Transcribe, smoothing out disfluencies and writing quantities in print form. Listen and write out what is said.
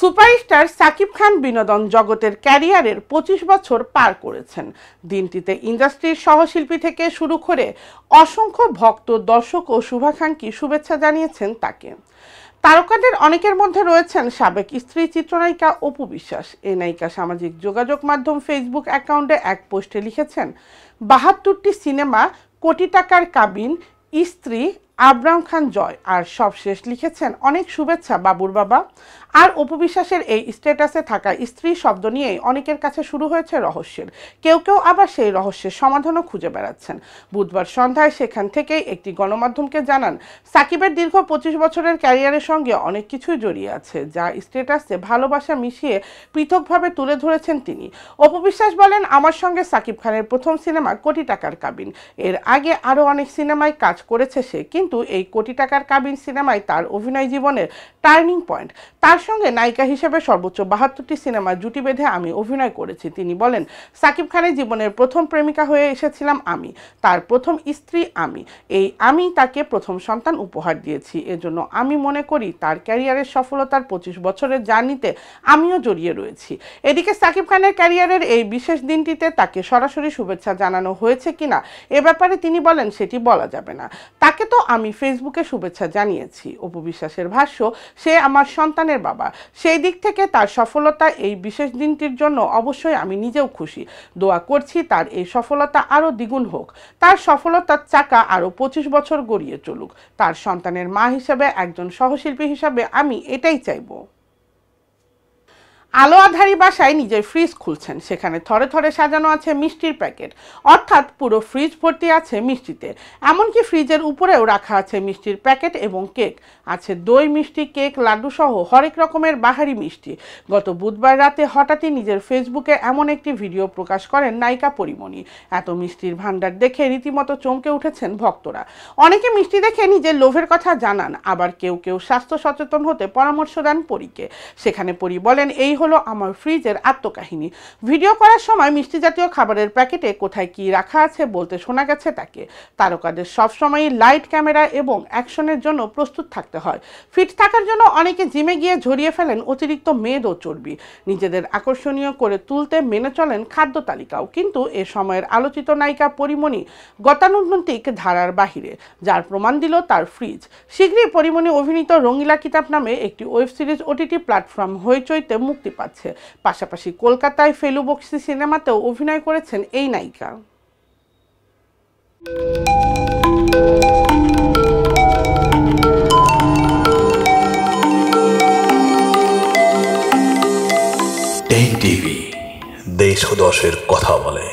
Superstar Shakib Khan বিনোদন জগতের ক্যারিয়ারের ২৫ বছর পার করেছেন। দিনটিতে ইন্ডাস্ট্রির সহশিল্পী থেকে শুরু করে অসংখ্য ভক্ত, দর্শক ও শুভাকাঙ্ক্ষী শুভেচ্ছা জানিয়েছেন তাকে। তারকাদের অনেকের মধ্যে রয়েছেন সাবেক স্ত্রী চিত্রনায়িকা অপু বিশ্বাস। এই নায়িকা সামাজিক যোগাযোগ মাধ্যম ফেসবুক অ্যাকাউন্টে এক পোস্টে লিখেছেন, ৭২টি সিনেমা, কোটি টাকার কাবিন, স্ত্রী আবরাম খান জয়। আর সবশেষ লিখেছেন, অনেক শুভেচ্ছা বাবুর বাবা। আর অপু বিশ্বাসের এই স্ট্যাটাসে থাকা স্ত্রী শব্দ নিয়েই অনেকের কাছে শুরু হয়েছে রহস্যের। কেউ কেউ আবার সেই রহস্যের সমাধানও খুঁজে বেড়াচ্ছেন। বুধবার সন্ধ্যায় সেখান থেকেই একটি গণমাধ্যমকে জানান, সাকিবের দীর্ঘ ২৫ বছরের ক্যারিয়ারের সঙ্গে অনেক কিছুই জড়িয়ে আছে, যা স্ট্যাটাসে ভালোবাসা মিশিয়ে পৃথকভাবে তুলে ধরেছেন তিনি। অপু বিশ্বাস বলেন, আমার সঙ্গে সাকিব খানের প্রথম সিনেমা কোটি টাকার কাবিন। এর আগে আরও অনেক সিনেমায় কাজ করেছে সে, কিন্তু এই কোটি টাকার কাবিন সিনেমায় তার অভিনয় জীবনের টার্নিং পয়েন্ট। তার সঙ্গে নায়িকা হিসেবে সর্বোচ্চ ৭২টি সিনেমায় জুটি বেঁধে আমি অভিনয় করেছি। তিনি বলেন, সাকিব খানের জীবনের প্রথম প্রেমিকা হয়ে এসেছিলাম আমি, তার প্রথম স্ত্রী আমি। আমি তাকে প্রথম সন্তান উপহার দিয়েছি। এজন্য আমি মনে করি তার ক্যারিয়ারের সফলতার ২৫ বছরের জার্নিতে আমিও জড়িয়ে রয়েছি। এদিকে সাকিব খানের ক্যারিয়ারের এই বিশেষ দিনটিতে তাকে সরাসরি শুভেচ্ছা জানানো হয়েছে কিনা এ ব্যাপারে তিনি বলেন, সেটি বলা যাবে না। তাকে তো আমি ফেসবুকে শুভেচ্ছা জানিয়েছি। অপু বিশ্বাসের ভাষ্য, সে আমার সন্তানের বাবা। সেই দিক থেকে তার সফলতা এই বিশেষ দিনটির জন্য অবশ্যই আমি নিজেও খুশি। দোয়া করছি তার এই সফলতা আরও দ্বিগুণ হোক, তার সফলতার চাকা আরও ২৫ বছর গড়িয়ে চলুক। তার সন্তানের মা হিসেবে, একজন সহশিল্পী হিসাবে আমি এটাই চাইব। আলো আধারী বাসায় নিজের ফ্রিজ খুলছেন, সেখানে থরে থরে সাজানো আছে মিষ্টির প্যাকেট, অর্থাৎ পুরো ফ্রিজ ভর্তি আছে মিষ্টিতে। এমনকি ফ্রিজের উপরেও রাখা আছে মিষ্টির প্যাকেট এবং কেক। আছে দই, মিষ্টি, কেক, লাড্ডু সহ হরেক রকমের বাহারি মিষ্টি। গত বুধবার রাতে হঠাৎই নিজের ফেসবুকে এমন একটি ভিডিও প্রকাশ করেন নায়িকা পরিমণি। এত মিষ্টির ভাণ্ডার দেখে রীতিমতো চমকে উঠেছেন ভক্তরা। অনেকে মিষ্টি দেখে নিজের লোভের কথা জানান, আবার কেউ কেউ স্বাস্থ্য সচেতন হতে পরামর্শ দেন পরীকে। সেখানে পরী বলেন, এই হলো আমার ফ্রিজের আত্মকাহিনী। ভিডিও করার সময় মিষ্টি জাতীয় খাবারের প্যাকেটে কোথায় কি রাখা আছে বলতে শোনা গেছে তাকে। তারকাদের সবসময়ই লাইট, ক্যামেরা এবং অ্যাকশনের জন্য প্রস্তুত থাকতে হয়। ফিট থাকার জন্য অনেকে জিমে গিয়ে ঝরিয়ে ফেলেন অতিরিক্ত মেদ ও চর্বি। নিজেদের আকর্ষণীয় করে তুলতে মেনে চলেন খাদ্য তালিকাও। কিন্তু এ সময়ের আলোচিত নায়িকা পরিমণি গতানুগতিক ধারার বাহিরে, যার প্রমাণ দিল তার ফ্রিজ। শীঘ্রই পরিমণি অভিনীত রঙিলা কিতাব নামে একটি ওয়েব সিরিজ ওটিটি প্ল্যাটফর্ম হইচইতে মুক্তি পাচ্ছে। পাশাপাশি কলকাতায় ফেলু বক্সি সিনেমাতেও অভিনয় করেছেন এই নায়িকা। টেক টিভি, দেশ ও দশের কথা বলে।